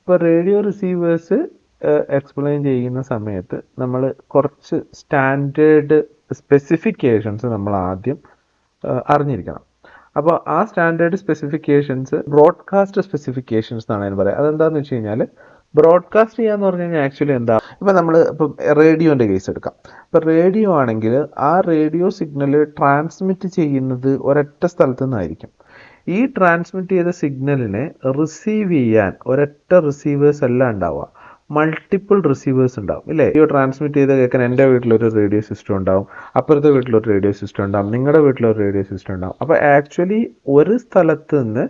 ഇപ്പോൾ radio receivers explain ചെയ്യുന്ന സമയത്ത് നമ്മൾ കുറച്ച് സ്റ്റാൻഡേർഡ് സ്പെസിഫിക്കേഷൻസ് നമ്മൾ ആദ്യം അറിഞ്ഞിരിക്കണം. അപ്പോൾ ആ സ്റ്റാൻഡേർഡ് സ്പെസിഫിക്കേഷൻസ് ബ്രോഡ്കാസ്റ്റ് സ്പെസിഫിക്കേഷൻസ് എന്നാണ് അതിന് പറയുക. അതെന്താണെന്ന് വെച്ച് കഴിഞ്ഞാൽ ബ്രോഡ്കാസ്റ്റ് ചെയ്യാന്ന് പറഞ്ഞു കഴിഞ്ഞാൽ ആക്ച്വലി എന്താ, ഇപ്പം നമ്മൾ ഇപ്പം റേഡിയോൻ്റെ കേസ് എടുക്കാം. ഇപ്പം റേഡിയോ ആണെങ്കിൽ ആ റേഡിയോ സിഗ്നൽ ട്രാൻസ്മിറ്റ് ചെയ്യുന്നത് ഒരൊറ്റ സ്ഥലത്തു നിന്നായിരിക്കും. ഈ ട്രാൻസ്മിറ്റ് ചെയ്ത സിഗ്നലിനെ റിസീവ് ചെയ്യാൻ ഒരൊറ്റ റിസീവേഴ്സ് അല്ല ഉണ്ടാവുക, മൾട്ടിപ്പിൾ റിസീവേഴ്സ് ഉണ്ടാവും ഇല്ലേ? റേഡിയോ ട്രാൻസ്മിറ്റ് ചെയ്ത് കേൾക്കാൻ എൻ്റെ വീട്ടിലൊരു റേഡിയോ സിസ്റ്റം ഉണ്ടാവും, അപ്പുറത്തെ വീട്ടിലൊരു റേഡിയോ സിസ്റ്റം ഉണ്ടാവും, നിങ്ങളുടെ വീട്ടിലൊരു റേഡിയോ സിസ്റ്റം ഉണ്ടാവും. അപ്പോൾ ആക്ച്വലി ഒരു സ്ഥലത്ത് നിന്ന്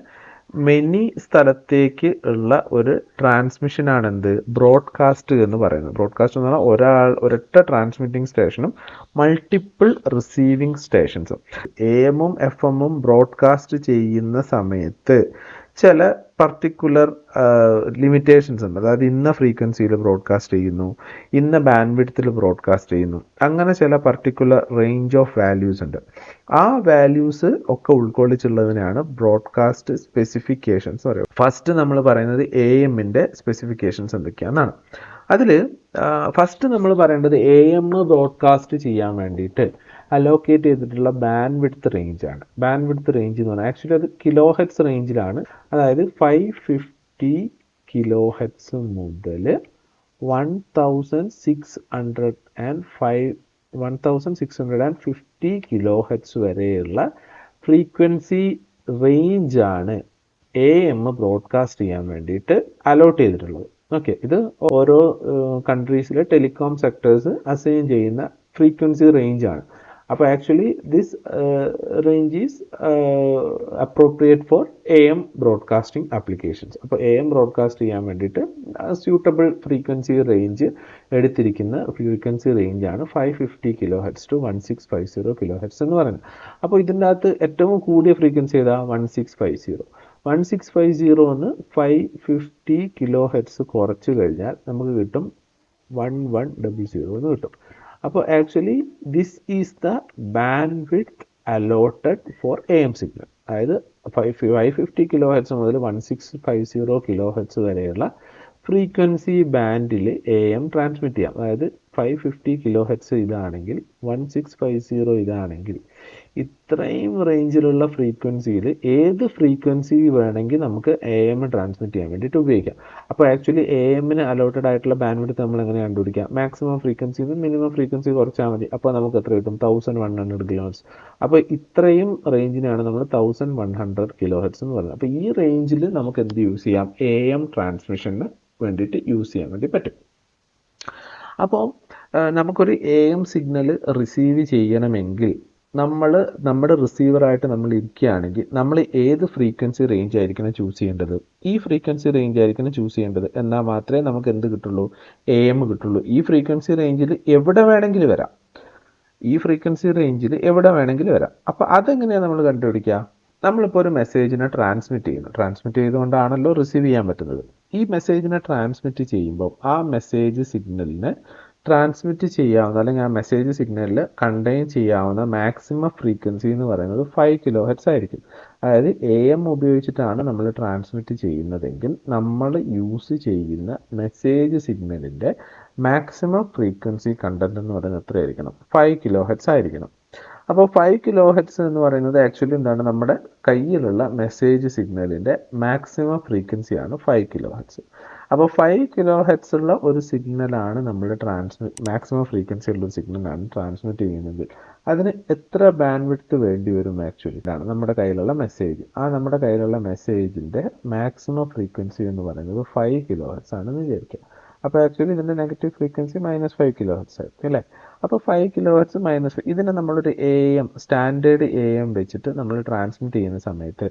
മെനി സ്ഥലത്തേക്ക് ഉള്ള ഒരു ട്രാൻസ്മിഷനാണ് എന്ത്, ബ്രോഡ്കാസ്റ്റ് എന്ന് പറയുന്നത്. ബ്രോഡ്കാസ്റ്റ് എന്ന് പറഞ്ഞാൽ ഒരൊറ്റ ട്രാൻസ്മിറ്റിംഗ് സ്റ്റേഷനും മൾട്ടിപ്പിൾ റിസീവിംഗ് സ്റ്റേഷൻസും. AM-ഉം FM-ഉം ബ്രോഡ്കാസ്റ്റ് ചെയ്യുന്ന സമയത്ത് ചില പർട്ടിക്കുലർ ലിമിറ്റേഷൻസ് ഉണ്ട്. അതായത് ഇന്ന ഫ്രീക്വൻസിയിൽ ബ്രോഡ്കാസ്റ്റ് ചെയ്യുന്നു, ഇന്ന ബാൻഡ് വിഡ്ത്തിൽ ബ്രോഡ്കാസ്റ്റ് ചെയ്യുന്നു, അങ്ങനെ ചില പർട്ടിക്കുലർ റേഞ്ച് ഓഫ് വാല്യൂസ് ഉണ്ട്. ആ വാല്യൂസ് ഒക്കെ ഉൾക്കൊള്ളിച്ചുള്ളതിനാണ് ബ്രോഡ്കാസ്റ്റ് സ്പെസിഫിക്കേഷൻസ് പറയുന്നത്. ഫസ്റ്റ് നമ്മൾ പറയുന്നത് AM-ൻ്റെ സ്പെസിഫിക്കേഷൻസ് എന്തൊക്കെയാണെന്നാണ്. അതിൽ ഫസ്റ്റ് നമ്മൾ പറയേണ്ടത് AM ബ്രോഡ്കാസ്റ്റ് ചെയ്യാൻ വേണ്ടിയിട്ട് അലോക്കേറ്റ് ചെയ്തിട്ടുള്ള ബാൻഡ് വിഡ്ത്ത് റേഞ്ചാണ്. ബാൻഡ് വിഡ്ത്ത് റേഞ്ച് എന്ന് പറഞ്ഞാൽ ആക്ച്വലി അത് കിലോ ഹെഡ്സ് റേഞ്ചിലാണ്. അതായത് 550 കിലോ ഹെഡ്സ് മുതൽ 1650 കിലോ ഹെഡ്സ് വരെയുള്ള ഫ്രീക്വൻസി റേഞ്ചാണ് AM ബ്രോഡ്കാസ്റ്റ് ചെയ്യാൻ വേണ്ടിയിട്ട് അലോട്ട് ചെയ്തിട്ടുള്ളത്. ഓക്കെ, ഇത് ഓരോ കൺട്രീസിലെ ടെലികോം സെക്ടേഴ്സ് അസൈൻ ചെയ്യുന്ന ഫ്രീക്വൻസി റേഞ്ചാണ്. അപ്പോൾ actually this range is appropriate for AM broadcasting applications. അപ്പോൾ AM ബ്രോഡ്കാസ്റ്റ് ചെയ്യാൻ വേണ്ടിയിട്ട് സ്യൂട്ടബിൾ ഫ്രീക്വൻസി റേഞ്ച് എടുത്തിരിക്കുന്ന ഫ്രീക്വൻസി റേഞ്ചാണ് 550 kilo hertz to 1650 kilo hertz എന്ന് പറയുന്നത്. അപ്പോൾ ഇതിൻ്റെ അകത്ത് ഏറ്റവും കൂടിയ ഫ്രീക്വൻസി ഏതാ? 1650. 1650 എന്ന് 550 കിലോ ഹെഡ്സ് കുറച്ച് കഴിഞ്ഞാൽ നമുക്ക് കിട്ടും 1100 എന്ന് കിട്ടും. അപ്പോൾ actually this is the band width allotted four AM signal. അതായത് 550 കിലോ ഹെഡ്സ് മുതൽ 1650 കിലോ ഹെഡ്സ് വരെയുള്ള ഫ്രീക്വൻസി ബാൻഡിൽ AM ട്രാൻസ്മിറ്റ് ചെയ്യാം. അതായത് 550 കിലോ ഹെഡ്സ് ഇതാണെങ്കിൽ 1650 ഇതാണെങ്കിൽ ഇത്രയും റേഞ്ചിലുള്ള ഫ്രീക്വൻസിയിൽ ഏത് ഫ്രീക്വൻസി വേണമെങ്കിൽ നമുക്ക് AM ട്രാൻസ്മിറ്റ് ചെയ്യാൻ വേണ്ടിയിട്ട് ഉപയോഗിക്കാം. അപ്പോൾ ആക്ച്വലി AM-ന് അലോട്ടഡ് ആയിട്ടുള്ള ബാൻഡ് വിഡ്ത്ത് നമ്മൾ എങ്ങനെ കണ്ടുപിടിക്കാം? മാക്സിമം ഫ്രീക്വൻസിയിൽ നിന്ന് മിനിമം ഫ്രീക്വൻസി കുറച്ചാൽ മതി. അപ്പോൾ നമുക്ക് എത്ര കിട്ടും? 1100 കിലോ ഹെഡ്സ്. അപ്പോൾ ഇത്രയും റേഞ്ചിനാണ് നമ്മൾ 1100 കിലോ ഹെഡ്സ് എന്ന് പറയുന്നത്. അപ്പോൾ ഈ റേഞ്ചിൽ നമുക്ക് എന്ത് യൂസ് ചെയ്യാം? AM ട്രാൻസ്മിഷന് വേണ്ടിയിട്ട് യൂസ് ചെയ്യാൻ വേണ്ടി പറ്റും. അപ്പോൾ നമുക്കൊരു AM സിഗ്നൽ റിസീവ് ചെയ്യണമെങ്കിൽ നമ്മുടെ റിസീവറായിട്ട് നമ്മൾ ഇരിക്കുകയാണെങ്കിൽ നമ്മൾ ഏത് ഫ്രീക്വൻസി റേഞ്ച് ആയിരിക്കണം ചൂസ് ചെയ്യേണ്ടത്? ഈ ഫ്രീക്വൻസി റേഞ്ച് ആയിരിക്കണം ചൂസ് ചെയ്യേണ്ടത്. എന്നാൽ മാത്രമേ നമുക്ക് എന്ത് കിട്ടുള്ളൂ? AM കിട്ടുള്ളൂ. ഈ ഫ്രീക്വൻസി റേഞ്ചിൽ എവിടെ വേണമെങ്കിലും വരാം. ഈ ഫ്രീക്വൻസി റേഞ്ചിൽ എവിടെ വേണമെങ്കിലും വരാം. അപ്പോൾ അതെങ്ങനെയാണ് നമ്മൾ കണ്ടുപിടിക്കുക? നമ്മളിപ്പോൾ ഒരു മെസ്സേജിനെ ട്രാൻസ്മിറ്റ് ചെയ്തുകൊണ്ടാണല്ലോ റിസീവ് ചെയ്യാൻ പറ്റുന്നത്. ഈ മെസ്സേജിനെ ട്രാൻസ്മിറ്റ് ചെയ്യുമ്പോൾ ആ മെസ്സേജ് സിഗ്നലിനെ ട്രാൻസ്മിറ്റ് ചെയ്യാവുന്ന അല്ലെങ്കിൽ ആ മെസ്സേജ് സിഗ്നലിൽ കണ്ടെയ്ൻ ചെയ്യാവുന്ന മാക്സിമം ഫ്രീക്വൻസി എന്ന് പറയുന്നത് 5 കിലോ ഹെഡ്സ് ആയിരിക്കും. അതായത് AM ഉപയോഗിച്ചിട്ടാണ് നമ്മൾ ട്രാൻസ്മിറ്റ് ചെയ്യുന്നതെങ്കിൽ നമ്മൾ യൂസ് ചെയ്യുന്ന മെസ്സേജ് സിഗ്നലിൻ്റെ മാക്സിമം ഫ്രീക്വൻസി കണ്ടന്റ് എന്ന് പറയുന്നത് എത്രയായിരിക്കണം? 5 കിലോ ഹെഡ്സ് ആയിരിക്കണം. അപ്പോൾ 5 കിലോ ഹെഡ്സ് എന്ന് പറയുന്നത് ആക്ച്വലി എന്താണ്? നമ്മുടെ കയ്യിലുള്ള മെസ്സേജ് സിഗ്നലിൻ്റെ മാക്സിമം ഫ്രീക്വൻസിയാണ് 5 കിലോ ഹെഡ്സ്. അപ്പോൾ 5 കിലോ ഹെഡ്സ് ഉള്ള ഒരു സിഗ്നലാണ് നമ്മൾ മാക്സിമം ഫ്രീക്വൻസി ഉള്ള ഒരു സിഗ്നലാണ് ട്രാൻസ്മിറ്റ് ചെയ്യുന്നതെങ്കിൽ അതിന് എത്ര ബാൻഡ് വിഡ്ത്ത് വേണ്ടി വരും? ആക്ച്വലി ഇതാണ് നമ്മുടെ കയ്യിലുള്ള മെസ്സേജ്. നമ്മുടെ കയ്യിലുള്ള മെസ്സേജിൻ്റെ മാക്സിമം ഫ്രീക്വൻസി എന്ന് പറയുന്നത് 5 കിലോ ഹെഡ്സ് ആണെന്ന് വിചാരിക്കുക. അപ്പോൾ ആക്ച്വലി ഇതിൻ്റെ നെഗറ്റീവ് ഫ്രീക്വൻസി -5 കിലോ ഹെഡ്സ് ആയിരിക്കും അല്ലേ? അപ്പോൾ 5 കിലോ ഹെഡ്സ് -5 ഇതിനെ നമ്മളൊരു സ്റ്റാൻഡേർഡ് AM വെച്ചിട്ട് നമ്മൾ ട്രാൻസ്മിറ്റ് ചെയ്യുന്ന സമയത്ത്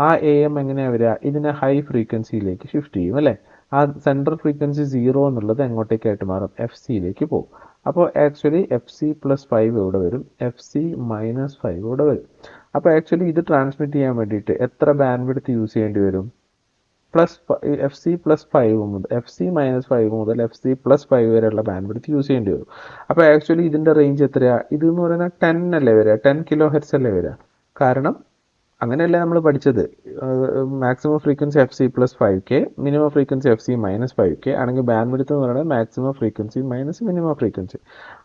ആ AM എങ്ങനെയാണ് വരിക? ഇതിനെ ഹൈ ഫ്രീക്വൻസിയിലേക്ക് ഷിഫ്റ്റ് ചെയ്യും അല്ലേ? ആ സെൻട്രൽ ഫ്രീക്വൻസി 0 എന്നുള്ളത് എങ്ങോട്ടേക്കായിട്ട് മാറും? FC-യിലേക്ക് പോകും. അപ്പോൾ ആക്ച്വലി FC+5 ഇവിടെ വരും, FC-5 ഇവിടെ വരും. അപ്പോൾ ആക്ച്വലി ഇത് ട്രാൻസ്മിറ്റ് ചെയ്യാൻ വേണ്ടിയിട്ട് എത്ര ബാൻഡ് വിഡ്ത്ത് യൂസ് ചെയ്യേണ്ടി വരും? FC+5 മുതൽ FC-5 വരെയുള്ള ബാൻഡ് വിഡ്ത്ത് യൂസ് ചെയ്യേണ്ടി വരും. അപ്പോൾ ആക്ച്വലി ഇതിൻ്റെ റേഞ്ച് എത്രയാണ്? ഇതെന്ന് പറയുന്നത് 10 അല്ലേ വരിക? 10 കിലോ ഹെഡ്സ് അല്ലേ വരിക? കാരണം അങ്ങനെയല്ലേ നമ്മൾ പഠിച്ചത്. Maximum frequency F C plus 5K, minimum frequency F C minus 5K ആണെങ്കിൽ ബാൻഡ് വിഡ്ത്ത് എന്ന് പറയുന്നത് maximum frequency minus minimum frequency.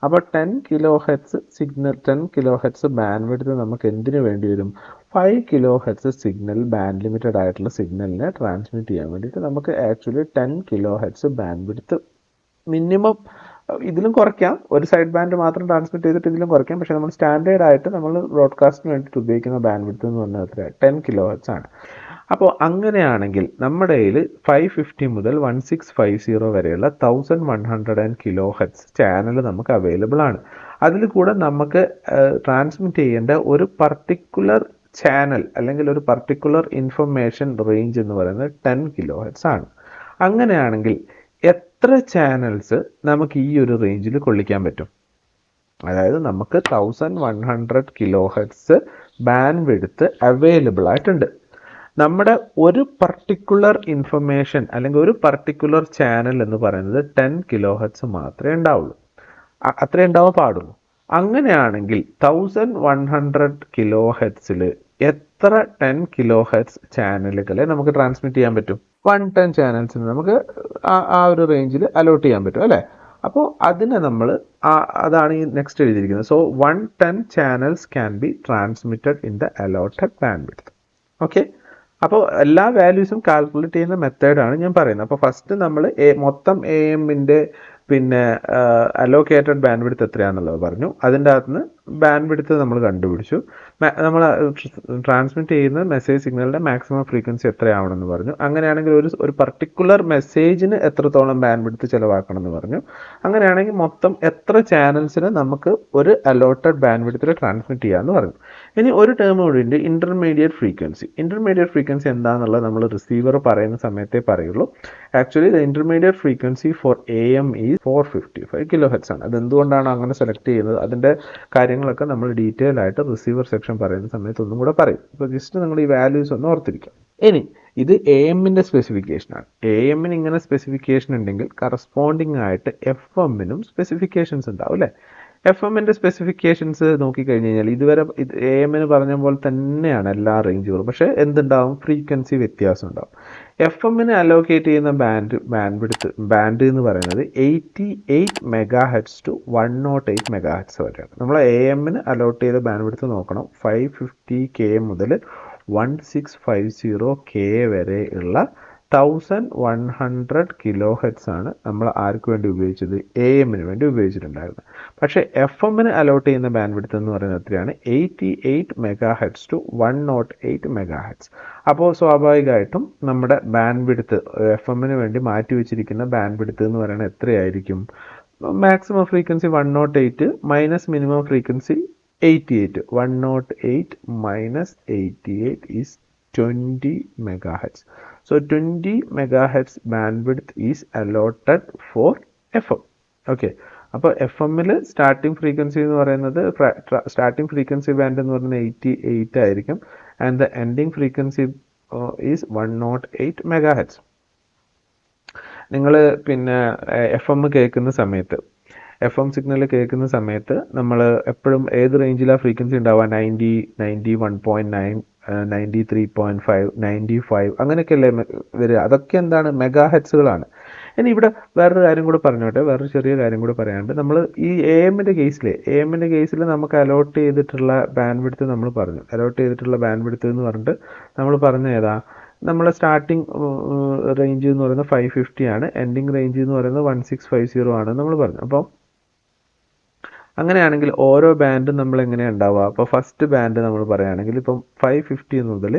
അപ്പോൾ 10 kHz signal, 10 kHz band width നമുക്ക് എന്തിനു വേണ്ടി വരും? 5 kHz സിഗ്നൽ, ബാൻഡ് ലിമിറ്റഡ് ആയിട്ടുള്ള സിഗ്നലിനെ ട്രാൻസ്മിറ്റ് ചെയ്യാൻ വേണ്ടിയിട്ട് നമുക്ക് actually 10 kHz band width minimum. ഇതിലും കുറയ്ക്കാം, ഒരു സൈഡ് ബാൻഡ് മാത്രം ട്രാൻസ്മിറ്റ് ചെയ്തിട്ട് ഇതിലും കുറയ്ക്കാം. പക്ഷേ നമ്മൾ സ്റ്റാൻഡേർഡ് ആയിട്ട് നമ്മൾ ബ്രോഡ്കാസ്റ്റിന് വേണ്ടിയിട്ട് ഉപയോഗിക്കുന്ന ബാൻഡ് വിഡ്ത്ത് എന്ന് പറഞ്ഞാൽ എത്ര? 10 kHz ആണ്. അപ്പോൾ അങ്ങനെയാണെങ്കിൽ നമ്മുടെ കയ്യിൽ 550 മുതൽ 1650 വരെയുള്ള 1100 kHz ചാനൽ നമുക്ക് അവൈലബിൾ ആണ്. അതിൽ കൂടെ നമുക്ക് ട്രാൻസ്മിറ്റ് ചെയ്യേണ്ട ഒരു പർട്ടിക്കുലർ ചാനൽ അല്ലെങ്കിൽ ഒരു പർട്ടിക്കുലർ ഇൻഫർമേഷൻ റേഞ്ച് എന്ന് പറയുന്നത് 10 kHz ആണ്. അങ്ങനെയാണെങ്കിൽ എത്ര ചാനൽസ് നമുക്ക് ഈ ഒരു റേഞ്ചിൽ കൊള്ളിക്കാൻ പറ്റും? അതായത് നമുക്ക് 1100 kHz ബാൻഡ് വിഡ്ത്ത് അവൈലബിൾ ആയിട്ടുണ്ട്. നമ്മുടെ ഒരു പർട്ടിക്കുലർ ഇൻഫർമേഷൻ അല്ലെങ്കിൽ ഒരു പർട്ടിക്കുലർ ചാനൽ എന്ന് പറയുന്നത് 10 kHz മാത്രമേ ഉണ്ടാവുള്ളൂ, അത്രേ ഉണ്ടാവാൻ പാടുള്ളൂ. അങ്ങനെയാണെങ്കിൽ 1100 kHz എത്ര 10 kHz ചാനലുകളെ നമുക്ക് ട്രാൻസ്മിറ്റ് ചെയ്യാൻ പറ്റും? 110 ചാനൽസിന് നമുക്ക് ആ ഒരു റേഞ്ചിൽ അലോട്ട് ചെയ്യാൻ പറ്റും അല്ലേ? അപ്പോൾ അതിനെ നമ്മൾ അതാണ് ഈ നെക്സ്റ്റ് എഴുതിയിരിക്കുന്നത്. So 110 channels can be transmitted in the allotted band width. Okay, അപ്പോൾ എല്ലാ വാല്യൂസും കാൽക്കുലേറ്റ് ചെയ്യുന്ന മെത്തേഡാണ് ഞാൻ പറയുന്നത്. അപ്പോൾ ഫസ്റ്റ് നമ്മൾ മൊത്തം AM-ൻ്റെ പിന്നെ അലോക്കേറ്റഡ് ബാൻഡ് വിഡ്ത്ത് എത്രയാണെന്നുള്ളത് പറഞ്ഞു. അതിൻ്റെ അകത്തുനിന്ന് ബാൻഡ് വിഡ്ത്ത് നമ്മൾ കണ്ടുപിടിച്ചു. നമ്മൾ ട്രാൻസ്മിറ്റ് ചെയ്യുന്ന മെസ്സേജ് സിഗ്നലിൻ്റെ മാക്സിമം ഫ്രീക്വൻസി എത്രയാവണമെന്ന് പറഞ്ഞു. അങ്ങനെയാണെങ്കിൽ ഒരു പർട്ടിക്കുലർ മെസ്സേജിന് എത്രത്തോളം ബാൻഡ് വിഡ്ത്ത് ചിലവാക്കണം എന്ന് പറഞ്ഞു. അങ്ങനെയാണെങ്കിൽ മൊത്തം എത്ര ചാനൽസിന് നമുക്ക് ഒരു അലോട്ടഡ് ബാൻഡ് വിഡ്ത്തിൽ ട്രാൻസ്മിറ്റ് ചെയ്യാമെന്ന് പറഞ്ഞു. ഇനി ഒരു ടേം കൂടി ഉണ്ട്, ഇൻ്റർമീഡിയറ്റ് ഫ്രീക്വൻസി. ഇൻ്റർമീഡിയറ്റ് ഫ്രീക്വൻസി എന്താണെന്നുള്ളത് നമ്മൾ റിസീവർ പറയുന്ന സമയത്തേ പറയുള്ളൂ. Actually the intermediate frequency for AM is 455 kHz ആണ്. അതെന്തുകൊണ്ടാണ് അങ്ങനെ സെലക്ട് ചെയ്യുന്നത്, അതിൻ്റെ കാര്യങ്ങളൊക്കെ നമ്മൾ ഡീറ്റെയിൽ ആയിട്ട് റിസീവർ സെക്ഷൻ പറയുന്ന സമയത്ത് ഒന്നും കൂടെ പറയും. ഇപ്പോൾ ജസ്റ്റ് നിങ്ങൾ ഈ വാല്യൂസ് ഒന്ന് ഓർത്തിരിക്കുക. ഇനി ഇത് AM-ൻ്റെ സ്പെസിഫിക്കേഷനാണ്. AM-ന് ഇങ്ങനെ സ്പെസിഫിക്കേഷൻ ഉണ്ടെങ്കിൽ കറസ്പോണ്ടിങ് ആയിട്ട് FM-നും സ്പെസിഫിക്കേഷൻസ് ഉണ്ടാവും അല്ലേ? FM-ൻ്റെ സ്പെസിഫിക്കേഷൻസ് നോക്കിക്കഴിഞ്ഞ് കഴിഞ്ഞാൽ ഇതുവരെ AM-ന് പറഞ്ഞ പോലെ തന്നെയാണ് എല്ലാ റേഞ്ചുകളും, പക്ഷേ എന്തുണ്ടാവും? ഫ്രീക്വൻസി വ്യത്യാസം ഉണ്ടാവും. FM-ന് അലോക്കേറ്റ് ചെയ്യുന്ന ബാൻഡ് എന്ന് പറയുന്നത് 88 MHz to 108 MHz വരെയാണ്. നമ്മൾ AM-ന് അലോട്ട് ചെയ്ത ബാൻഡ് വിഡ്ത്ത് നോക്കണം. 550K മുതൽ 1650K വരെ ഉള്ള 1100 kHz ആണ് നമ്മൾ ആർക്ക് വേണ്ടി ഉപയോഗിച്ചത്? AM-ന് വേണ്ടി ഉപയോഗിച്ചിട്ടുണ്ടായിരുന്നത്. പക്ഷേ FM-ന് അലോട്ട് ചെയ്യുന്ന ബാൻഡ് വിഡ്ത്ത് എന്ന് പറയുന്നത് എത്രയാണ്? 88 MHz to 108 MHz. അപ്പോൾ സ്വാഭാവികമായിട്ടും നമ്മുടെ ബാൻഡ് വിഡ്ത്ത് FM-ന് വേണ്ടി മാറ്റി വെച്ചിരിക്കുന്ന ബാൻഡ് വിഡ്ത്ത് എന്ന് പറയുന്നത് എത്രയായിരിക്കും? Maximum frequency 108 minus minimum frequency 88. 108 minus 88 is 20 MHz. So 20 MHz bandwidth is allotted for FM. Okay. അപ്പോൾ FM-ൽ സ്റ്റാർട്ടിംഗ് ഫ്രീക്വൻസി എന്ന് പറയുന്നത് സ്റ്റാർട്ടിംഗ് ഫ്രീക്വൻസി ബാൻഡ് എന്ന് പറയുന്നത് 88 ആയിരിക്കും. And the ending frequency is 108 MHz. നിങ്ങൾ പിന്നെ FM കേൾക്കുന്ന സമയത്ത്, FM സിഗ്നൽ കേൾക്കുന്ന സമയത്ത് നമ്മൾ എപ്പോഴും ഏത് റേഞ്ചിലാണ് ഫ്രീക്വൻസി ഉണ്ടാവുക? 90, 91.9, 93.5, 95 അങ്ങനെയൊക്കെയല്ലേ വരിക? അതൊക്കെ എന്താണ്? മെഗാഹെഡ്സുകളാണ്. ഇനി ഇവിടെ വേറൊരു കാര്യം കൂടെ പറഞ്ഞോട്ടെ, വേറൊരു ചെറിയ കാര്യം കൂടെ പറയാനുണ്ട്. നമ്മൾ ഈ AM-ൻ്റെ കേസിൽ നമുക്ക് അലോട്ട് ചെയ്തിട്ടുള്ള ബാൻഡ് വിഡ്ത്ത് നമ്മൾ പറഞ്ഞു. അലോട്ട് ചെയ്തിട്ടുള്ള ബാൻഡ് വിഡ്ത്ത് എന്ന് പറഞ്ഞിട്ട് നമ്മൾ പറഞ്ഞ ഏതാ? നമ്മളെ സ്റ്റാർട്ടിങ് റേഞ്ച് എന്ന് പറയുന്നത് 550 ആണ്, എൻഡിങ് റേഞ്ച് എന്ന് പറയുന്നത് 1650 ആണ് നമ്മൾ പറഞ്ഞു. അപ്പോൾ അങ്ങനെയാണെങ്കിൽ ഓരോ ബാൻഡും നമ്മൾ എങ്ങനെയാണ് ഉണ്ടാവുക? അപ്പോൾ ഫസ്റ്റ് ബാൻഡ് നമ്മൾ പറയുകയാണെങ്കിൽ ഇപ്പം 550 മുതൽ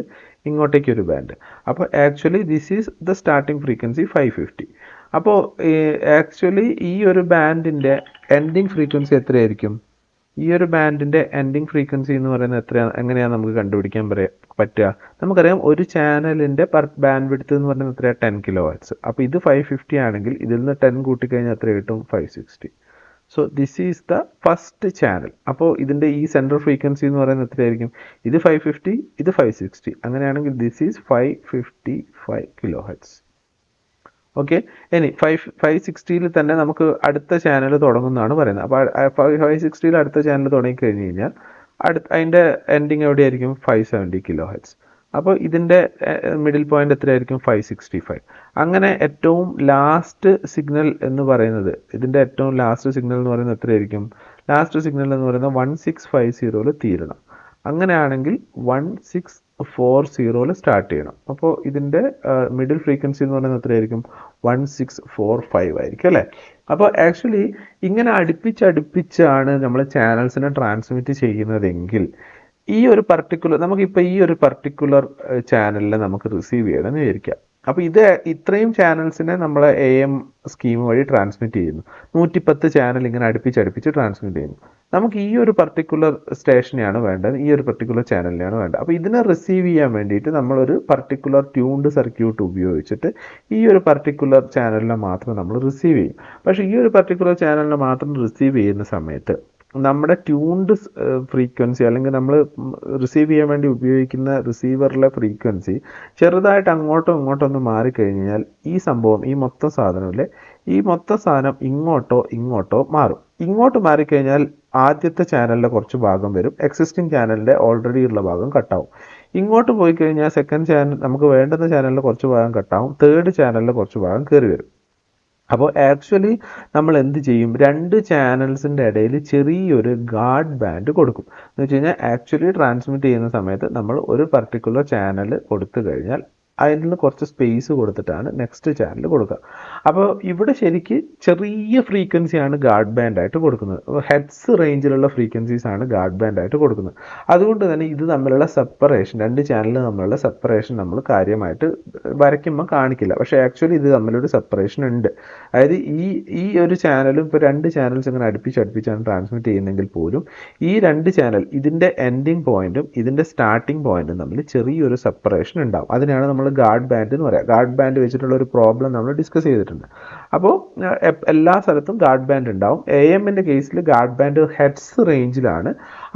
ഇങ്ങോട്ടേക്ക് ഒരു ബാൻഡ്. അപ്പോൾ actually this is the starting frequency 550. അപ്പോൾ ആക്ച്വലി ഈ ഒരു ബാൻഡിൻ്റെ എൻഡിങ് ഫ്രീക്വൻസി എത്രയായിരിക്കും? ഈ ഒരു ബാൻഡിൻ്റെ എൻഡിങ് ഫ്രീക്വൻസി എന്ന് പറയുന്നത് എങ്ങനെയാണ് നമുക്ക് കണ്ടുപിടിക്കാൻ പറ്റുക? നമുക്കറിയാം ഒരു ചാനലിൻ്റെ ബാൻഡ് വിഡ്ത്ത് എന്ന് പറയുന്നത് എത്രയാണ്? 10 kHz. അപ്പോൾ ഇത് 550 ആണെങ്കിൽ ഇതിൽ നിന്ന് 10 കൂട്ടിക്കഴിഞ്ഞാൽ എത്ര കിട്ടും? 560. So this is the first channel. അപ്പോൾ ഇതിൻ്റെ ഈ സെൻട്രൽ ഫ്രീക്വൻസി എന്ന് പറയുന്നത് എത്രയായിരിക്കും? ഇത് 550, ഇത് 560. അങ്ങനെയാണെങ്കിൽ ദിസ് ഈസ് 555 kHz. ഓക്കെ. ഇനി 560 തന്നെ നമുക്ക് അടുത്ത ചാനൽ തുടങ്ങുന്നതാണ് പറയുന്നത്. അപ്പോൾ 560 അടുത്ത ചാനൽ തുടങ്ങിക്കഴിഞ്ഞ് കഴിഞ്ഞാൽ അതിൻ്റെ എൻഡിങ് എവിടെയായിരിക്കും 570 കിലോ ഹെഡ്സ്. അപ്പോൾ ഇതിൻ്റെ മിഡിൽ പോയിന്റ് എത്രയായിരിക്കും 565. അങ്ങനെ ഏറ്റവും ലാസ്റ്റ് സിഗ്നൽ എന്ന് പറയുന്നത് ഇതിൻ്റെ ഏറ്റവും ലാസ്റ്റ് സിഗ്നൽ എന്ന് പറയുന്നത് എത്രയായിരിക്കും? ലാസ്റ്റ് സിഗ്നൽ എന്ന് പറയുന്നത് 1650 തീരണം. അങ്ങനെയാണെങ്കിൽ 1640 സ്റ്റാർട്ട് ചെയ്യണം. അപ്പോൾ ഇതിൻ്റെ മിഡിൽ ഫ്രീക്വൻസി എന്ന് പറയുന്നത് എത്രയായിരിക്കും? 1645 ആയിരിക്കും അല്ലേ? അപ്പോൾ ആക്ച്വലി ഇങ്ങനെ അടുപ്പിച്ചടുപ്പിച്ചാണ് നമ്മൾ ചാനൽസിനെ ട്രാൻസ്മിറ്റ് ചെയ്യുന്നതെങ്കിൽ ഈ ഒരു നമുക്കിപ്പോൾ ഈ ഒരു പർട്ടിക്കുലർ ചാനലിൽ നമുക്ക് റിസീവ് ചെയ്യണമെന്ന് വിചാരിക്കാം. അപ്പോൾ ഇത്രയും ചാനൽസിനെ നമ്മൾ AM സ്കീം വഴി ട്രാൻസ്മിറ്റ് ചെയ്യുന്നു. 110 ചാനൽ ഇങ്ങനെ അടുപ്പിച്ചടുപ്പിച്ച് ട്രാൻസ്മിറ്റ് ചെയ്യുന്നു. നമുക്ക് ഈ ഒരു പർട്ടിക്കുലർ സ്റ്റേഷനെയാണ് വേണ്ടത്, ഈ ഒരു പർട്ടിക്കുലർ ചാനലിനെയാണ് വേണ്ടത്. അപ്പോൾ ഇതിനെ റിസീവ് ചെയ്യാൻ വേണ്ടിയിട്ട് നമ്മളൊരു പർട്ടിക്കുലർ ട്യൂൺഡ് സർക്യൂട്ട് ഉപയോഗിച്ചിട്ട് ഈ ഒരു പർട്ടിക്കുലർ ചാനലിനെ മാത്രം നമ്മൾ റിസീവ് ചെയ്യും. പക്ഷേ ഈ ഒരു പർട്ടിക്കുലർ ചാനലിനെ മാത്രം റിസീവ് ചെയ്യുന്ന സമയത്ത് നമ്മുടെ ട്യൂൺഡ് ഫ്രീക്വൻസി അല്ലെങ്കിൽ നമ്മൾ റിസീവ് ചെയ്യാൻ വേണ്ടി ഉപയോഗിക്കുന്ന റിസീവറിലെ ഫ്രീക്വൻസി ചെറുതായിട്ട് അങ്ങോട്ടോ ഇങ്ങോട്ടോ ഒന്ന് മാറിക്കഴിഞ്ഞാൽ ഈ മൊത്തം സാധനമില്ലേ, ഈ മൊത്തം സാധനം ഇങ്ങോട്ടോ മാറും. ഇങ്ങോട്ട് മാറിക്കഴിഞ്ഞാൽ ആദ്യത്തെ ചാനലിൻ്റെ കുറച്ച് ഭാഗം വരും, എക്സിസ്റ്റിംഗ് ചാനലിൻ്റെ ഓൾറെഡി ഉള്ള ഭാഗം കട്ടാവും. ഇങ്ങോട്ട് പോയി കഴിഞ്ഞാൽ സെക്കൻഡ് ചാനൽ നമുക്ക് വേണ്ടുന്ന ചാനലിൻ്റെ കുറച്ച് ഭാഗം കട്ടാവും, തേർഡ് ചാനലിൻ്റെ കുറച്ച് ഭാഗം കയറി വരും. അപ്പോൾ ആക്ച്വലി നമ്മൾ എന്ത് ചെയ്യും? 2 ചാനൽസിൻ്റെ ഇടയിൽ ചെറിയൊരു ഗാർഡ് ബാൻഡ് കൊടുക്കും. എന്ന് വെച്ച് കഴിഞ്ഞാൽ ആക്ച്വലി ട്രാൻസ്മിറ്റ് ചെയ്യുന്ന സമയത്ത് നമ്മൾ ഒരു പർട്ടിക്കുലർ ചാനൽ കൊടുത്തു കഴിഞ്ഞാൽ അതിൽ നിന്ന് കുറച്ച് സ്പേസ് കൊടുത്തിട്ടാണ് നെക്സ്റ്റ് ചാനൽ കൊടുക്കുക. അപ്പോൾ ഇവിടെ ശരിക്ക് ചെറിയ ഫ്രീക്വൻസിയാണ് ഗാർഡ് ബാൻഡായിട്ട് കൊടുക്കുന്നത്. ഹെഡ്സ് റേഞ്ചിലുള്ള ഫ്രീക്വൻസീസാണ് ഗാർഡ് ബാൻഡായിട്ട് കൊടുക്കുന്നത്. അതുകൊണ്ട് തന്നെ ഇത് തമ്മിലുള്ള സെപ്പറേഷൻ, 2 ചാനൽ തമ്മിലുള്ള സെപ്പറേഷൻ നമ്മൾ കാര്യമായിട്ട് വരയ്ക്കുമ്പോൾ കാണിക്കില്ല. പക്ഷേ ആക്ച്വലി ഇത് തമ്മിലൊരു സെപ്പറേഷൻ ഉണ്ട്. അതായത് ഈ ഒരു ചാനലും ഇപ്പോൾ 2 ചാനൽസ് ഇങ്ങനെ അടുപ്പിച്ചാണ് ട്രാൻസ്മിറ്റ് ചെയ്യുന്നെങ്കിൽ പോലും ഈ 2 ചാനൽ ഇതിൻ്റെ എൻഡിങ് പോയിന്റും ഇതിൻ്റെ സ്റ്റാർട്ടിംഗ് പോയിന്റും തമ്മിൽ ചെറിയൊരു സെപ്പറേഷൻ ഉണ്ടാവും. അതിനാണ് നമ്മൾ ഗാർഡ് ബാൻഡ് എന്ന് പറയുക. ഗാർഡ് ബാൻഡ് വെച്ചിട്ടുള്ള ഒരു പ്രോബ്ലം നമ്മൾ ഡിസ്കസ് ചെയ്തിട്ടുണ്ട്. അപ്പോൾ എല്ലാ സ്ഥലത്തും ഗാർഡ് ബാൻഡ് ഉണ്ടാവും. AMൻ്റെ കേസിൽ ഗാർഡ് ബാൻഡ് ഹെഡ്സ് റേഞ്ചിലാണ്.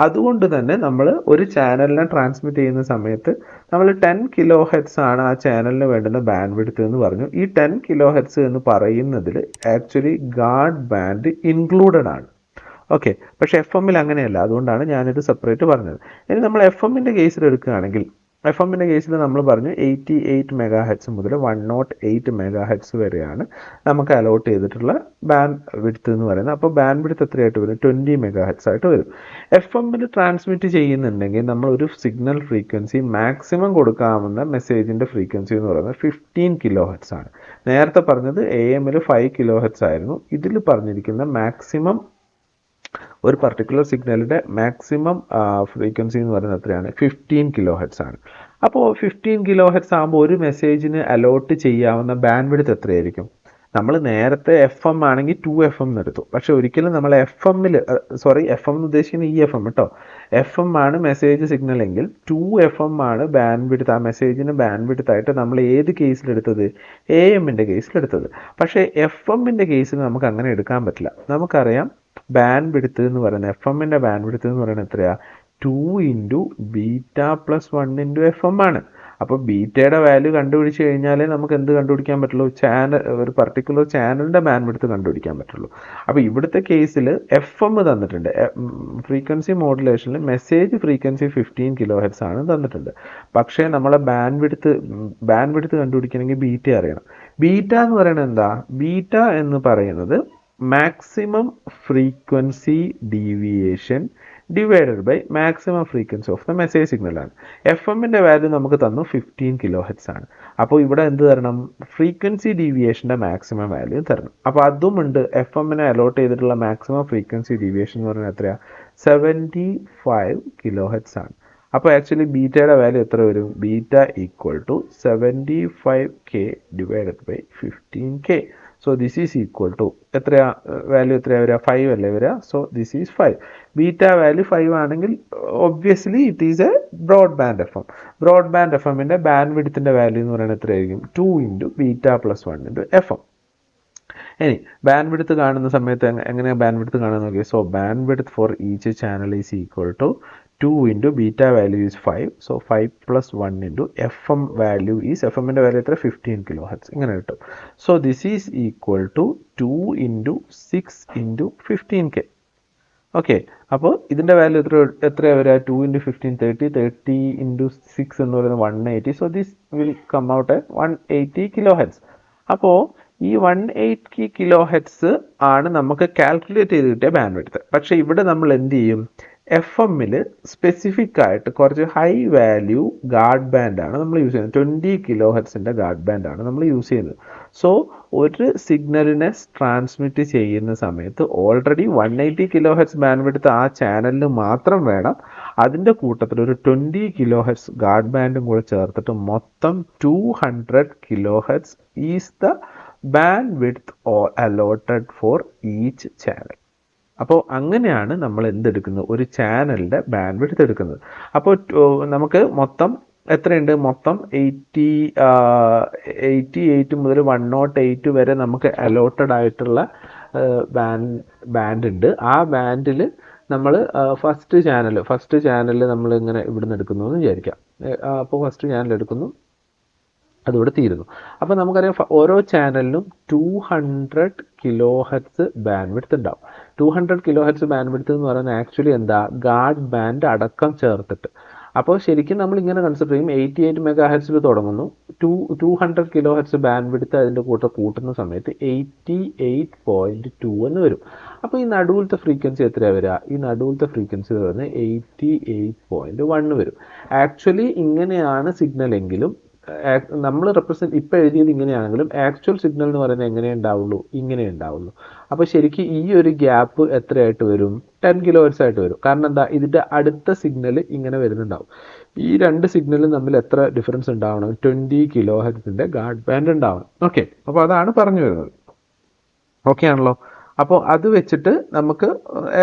അതുകൊണ്ട് തന്നെ നമ്മൾ ഒരു ചാനലിനെ ട്രാൻസ്മിറ്റ് ചെയ്യുന്ന സമയത്ത് നമ്മൾ 10 കിലോ ഹെഡ്സ് ആണ് ആ ചാനലിന് വേണ്ടുന്ന ബാൻഡ് വിഡ്ത്ത് എന്ന് പറഞ്ഞു. ഈ 10 കിലോ ഹെഡ്സ് എന്ന് പറയുന്നതിൽ ആക്ച്വലി ഗാർഡ് ബാൻഡ് ഇൻക്ലൂഡഡ് ആണ്. ഓക്കെ, പക്ഷേ FM-ൽ അങ്ങനെയല്ല. അതുകൊണ്ടാണ് ഞാനിത് സെപ്പറേറ്റ് പറഞ്ഞത്. ഇനി നമ്മൾ FM-ൻ്റെ കേസിൽ എടുക്കുകയാണെങ്കിൽ FM-ൻ്റെ കേസിൽ നമ്മൾ പറഞ്ഞു 88 മെഗാ ഹെഡ്സ് മുതൽ 108 മെഗാ ഹെഡ്സ് വരെയാണ് നമുക്ക് അലോട്ട് ചെയ്തിട്ടുള്ള ബാൻഡ് വിഡ്ത്ത് എന്ന് പറയുന്നത്. അപ്പോൾ ബാൻഡ് വിഡ്ത്ത് എത്രയായിട്ട് വരും? 20 മെഗാ ഹെഡ്സ് ആയിട്ട് വരും. FM-ൽ ട്രാൻസ്മിറ്റ് ചെയ്യുന്നുണ്ടെങ്കിൽ നമ്മൾ ഒരു സിഗ്നൽ ഫ്രീക്വൻസി മാക്സിമം കൊടുക്കാവുന്ന മെസ്സേജിൻ്റെ ഫ്രീക്വൻസി എന്ന് പറയുന്നത് 15 കിലോ ഹെഡ്സ് ആണ്. നേരത്തെ പറഞ്ഞത് AM-ൽ 5 കിലോ ഹെഡ്സ് ആയിരുന്നു. ഇതിൽ പറഞ്ഞിരിക്കുന്ന മാക്സിമം ഒരു പർട്ടിക്കുലർ സിഗ്നലിൻ്റെ മാക്സിമം ഫ്രീക്വൻസി എന്ന് പറയുന്നത് എത്രയാണ്? 15 കിലോ ഹെഡ്സ് ആണ്. അപ്പോൾ 15 കിലോ ഹെഡ്സ് ആകുമ്പോൾ ഒരു മെസ്സേജിന് അലോട്ട് ചെയ്യാവുന്ന ബാൻഡ് വിഡ്ത്ത് എത്രയായിരിക്കും? നമ്മൾ നേരത്തെ FM ആണെങ്കിൽ 2FM എടുത്തു. പക്ഷെ ഒരിക്കലും നമ്മൾ FM-ൽ FM എന്ന് ഉദ്ദേശിക്കുന്ന ഈ FM കേട്ടോ, FM ആണ് മെസ്സേജ് സിഗ്നൽ എങ്കിൽ 2FM ആണ് ബാൻഡ് വിഡ്ത്ത്. ആ മെസ്സേജിന് ബാൻഡ് വിഡ്ത്ത് ആയിട്ട് നമ്മൾ ഏത് കേസിലെടുത്തത്? AM-ൻ്റെ കേസിലെടുത്തത്. പക്ഷേ FM-ൻ്റെ കേസിൽ നമുക്ക് അങ്ങനെ എടുക്കാൻ പറ്റില്ല. നമുക്കറിയാം ബാൻഡ് വിഡ്ത്ത് എന്ന് പറയുന്നത് FM-ൻ്റെ ബാൻഡ് വിഡ്ത്ത് എന്ന് പറയുന്നത് എത്രയാണ്? 2 × β + 1 × FM ആണ്. അപ്പോൾ ബീറ്റയുടെ വാല്യൂ കണ്ടുപിടിച്ച് കഴിഞ്ഞാലേ നമുക്ക് എന്ത് കണ്ടുപിടിക്കാൻ പറ്റുള്ളൂ? ഒരു പർട്ടിക്കുലർ ചാനലിൻ്റെ ബാൻഡ് വിഡ്ത്ത് കണ്ടുപിടിക്കാൻ പറ്റുള്ളൂ. അപ്പോൾ ഇവിടുത്തെ കേസിൽ FM തന്നിട്ടുണ്ട്. ഫ്രീക്വൻസി മോഡുലേഷനിൽ മെസ്സേജ് ഫ്രീക്വൻസി 15 കിലോ ഹെഡ്സ് ആണ് തന്നിട്ടുണ്ട്. പക്ഷേ നമ്മളെ ബാൻഡ് വിഡ്ത്ത് കണ്ടുപിടിക്കണമെങ്കിൽ ബീറ്റ അറിയണം. ബീറ്റ എന്ന് പറയുന്നത് എന്താ? ബീറ്റ എന്ന് പറയുന്നത് maximum frequency deviation divided by maximum frequency of the message സിഗ്നലാണ്. FM-ൻ്റെ വാല്യൂ നമുക്ക് തന്നു 15 കിലോ ഹെഡ്സ് ആണ്. അപ്പോൾ ഇവിടെ എന്ത് തരണം? ഫ്രീക്വൻസി ഡീവിയേഷൻ്റെ മാക്സിമം വാല്യൂ തരണം. അപ്പോൾ അതും ഉണ്ട്. FM-നെ അലോട്ട് ചെയ്തിട്ടുള്ള മാക്സിമം ഫ്രീക്വൻസി ഡീവിയേഷൻ എന്ന് പറയുന്നത് എത്രയാണ്? 75 കിലോ ഹെഡ്സ് ആണ്. അപ്പോൾ ആക്ച്വലി ബീറ്റയുടെ വാല്യൂ എത്ര വരും? Beta = 75K divided by 15K. So this is equal to value എത്രയാണ് വരിക? 5 അല്ലേ വരിക? So this is 5. Beta value 5 ആണെങ്കിൽ obviously it is a broadband FM. Broadband FM-ൻ്റെ ബാൻഡ് വിഡ്ത്തിൻ്റെ വാല്യൂ എന്ന് പറയുന്നത് എത്രയായിരിക്കും? 2 × β + 1 × FM. ഇനി ബാൻഡ് വിഡ്ത്ത് കാണുന്ന സമയത്ത് എങ്ങനെയാണ് ബാൻഡ് വിഡ്ത്ത് കാണുന്നത് നോക്കിയാൽ? So bandwidth for each channel is equal to 2 × β value is 5. So 5 + 1 × FM value is, FM-ൻ്റെ വാല്യൂ എത്ര? 15 കിലോ ഹെഡ്സ്. ഇങ്ങനെ കിട്ടും. So this is equal to 2 × 6 × 15K. Okay, അപ്പോൾ ഇതിൻ്റെ വാല്യൂ എത്രയാണ് വരിക? 2 × 15 30, 30 × 6 എന്ന് പറയുന്നത് 180. So this will come out 180 kilohertz. അപ്പോൾ ഈ 180 കിലോ ഹെഡ്സ് ആണ് നമുക്ക് കാൽക്കുലേറ്റ് ചെയ്ത് കിട്ടിയ ബാൻഡ് വിഡ്ത്ത്. പക്ഷേ ഇവിടെ നമ്മൾ എന്ത് ചെയ്യും? എഫ് എമ്മിൽ സ്പെസിഫിക് ആയിട്ട് കുറച്ച് ഹൈ വാല്യൂ ഗാർഡ് ബാൻഡാണ് നമ്മൾ യൂസ് ചെയ്യുന്നത്. 20 കിലോ ഹെഡ്സിൻ്റെ ഗാർഡ് ബാൻഡാണ് നമ്മൾ യൂസ് ചെയ്യുന്നത്. സോ ഒരു സിഗ്നലിനെ ട്രാൻസ്മിറ്റ് ചെയ്യുന്ന സമയത്ത് already 180 kilo heads band width ആ ചാനലിന് മാത്രം വേണം. അതിൻ്റെ കൂട്ടത്തിൽ ഒരു 20 കിലോ ഹെഡ്സ് ഗാർഡ് ബാൻഡും കൂടെ ചേർത്തിട്ട് മൊത്തം 200 kilo heads is the band width allotted four each channel. അപ്പോൾ അങ്ങനെയാണ് നമ്മൾ എന്തെടുക്കുന്നത്? ഒരു ചാനലിൻ്റെ ബാൻഡ് വിഡ്ത്ത് എടുക്കുന്നത്. അപ്പോൾ നമുക്ക് മൊത്തം എത്രയുണ്ട്? മൊത്തം 88 മുതൽ 108 വരെ നമുക്ക് അലോട്ടഡ് ആയിട്ടുള്ള ബാൻഡ് ഉണ്ട്. ആ ബാൻഡിൽ നമ്മൾ ഫസ്റ്റ് ചാനൽ നമ്മൾ ഇങ്ങനെ ഇവിടുന്ന് എടുക്കുന്നു എന്ന് വിചാരിക്കാം. അപ്പോൾ ഫസ്റ്റ് ചാനൽ എടുക്കുന്നു, അതിവിടെ തീരുന്നു. അപ്പോൾ നമുക്കറിയാം ഓരോ ചാനലിനും 200 കിലോ ഹെഡ്സ് ബാൻഡ് വിഡ്ത്ത് ഉണ്ടാവും. 200 കിലോ ഹെഡ്സ് ബാൻഡ് വിഡ്ത്ത് എന്ന് പറയുന്നത് ആക്ച്വലി എന്താ? ഗാർഡ് ബാൻഡ് അടക്കം ചേർത്തിട്ട്. അപ്പോൾ ശരിക്കും നമ്മൾ ഇങ്ങനെ കൺസിഡർ ചെയ്യും, 88 മെഗാ ഹെഡ്സിൽ തുടങ്ങുന്നു, 200 കിലോ ഹെഡ്സ് ബാൻഡ് വിഡ്ത്ത് അതിൻ്റെ കൂട്ടുന്ന സമയത്ത് 88.2 എന്ന് വരും. അപ്പോൾ ഈ നടുവിലത്തെ ഫ്രീക്വൻസി എത്രയാണ് വരിക? ഈ നടുവിലത്തെ ഫ്രീക്വൻസി വരുന്നത് 88.1 വരും. ആക്ച്വലി ഇങ്ങനെയാണ് സിഗ്നൽ എങ്കിലും നമ്മൾ റെപ്രസെൻറ്റ് ഇപ്പോൾ എഴുതിയത് ഇങ്ങനെയാണെങ്കിലും ആക്ച്വൽ സിഗ്നൽ എന്ന് പറയുന്നത് എങ്ങനെ ഉണ്ടാവുള്ളൂ? ഇങ്ങനെ ഉണ്ടാവുള്ളൂ. അപ്പോൾ ശരിക്കും ഈ ഒരു ഗ്യാപ്പ് എത്രയായിട്ട് വരും? 10 കിലോ ഹെഡ്സ് ആയിട്ട് വരും. കാരണം എന്താ? ഇതിൻ്റെ അടുത്ത സിഗ്നൽ ഇങ്ങനെ വരുന്നുണ്ടാവും. ഈ രണ്ട് സിഗ്നലും തമ്മിൽ എത്ര ഡിഫറൻസ് ഉണ്ടാവണം? 20 കിലോ ഹെഡ്സിൻ്റെ ഗാർഡ് ബാൻഡ് ഉണ്ടാവണം. ഓക്കെ, അപ്പോൾ അതാണ് പറഞ്ഞു വരുന്നത്. ഓക്കെ ആണല്ലോ? അപ്പോൾ അത് വെച്ചിട്ട് നമുക്ക്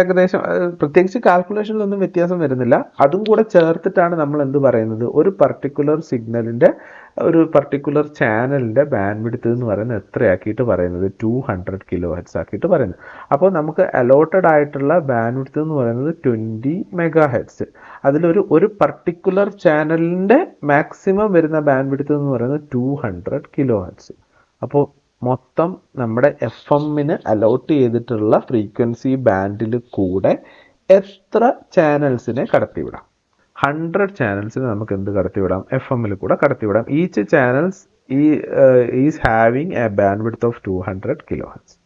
ഏകദേശം പ്രത്യേകിച്ച് കാൽക്കുലേഷനിലൊന്നും വ്യത്യാസം വരുന്നില്ല. അതും കൂടെ ചേർത്തിട്ടാണ് നമ്മൾ എന്ത് പറയുന്നത്? ഒരു പർട്ടിക്കുലർ സിഗ്നലിൻ്റെ ഒരു പർട്ടിക്കുലർ ചാനലിൻ്റെ ബാൻഡ് വിഡ്ത്ത് എന്ന് പറയുന്നത് എത്രയാക്കിയിട്ട് പറയുന്നത്? 200 കിലോ ഹെഡ്സ് ആക്കിയിട്ട് പറയുന്നത്. അപ്പോൾ നമുക്ക് അലോട്ടഡ് ആയിട്ടുള്ള ബാൻഡ് വിഡ്ത്ത് എന്ന് പറയുന്നത് 20 മെഗാ ഹെഡ്സ്. അതിലൊരു പർട്ടിക്കുലർ ചാനലിൻ്റെ മാക്സിമം വരുന്ന ബാൻഡ് വിഡ്ത്ത് എന്ന് പറയുന്നത് 200 കിലോ ഹെഡ്സ്. അപ്പോൾ മൊത്തം നമ്മുടെ എഫ് എമ്മിന് അലോട്ട് ചെയ്തിട്ടുള്ള ഫ്രീക്വൻസി ബാൻഡിൽ കൂടെ എത്ര ചാനൽസിനെ കടത്തിവിടാം? 100 ചാനൽസിന് നമുക്ക് എന്ത് കടത്തിവിടാം? എഫ് എമ്മിൽ കൂടെ കടത്തിവിടാം. Each channels is having a bandwidth of 200 kilo heads.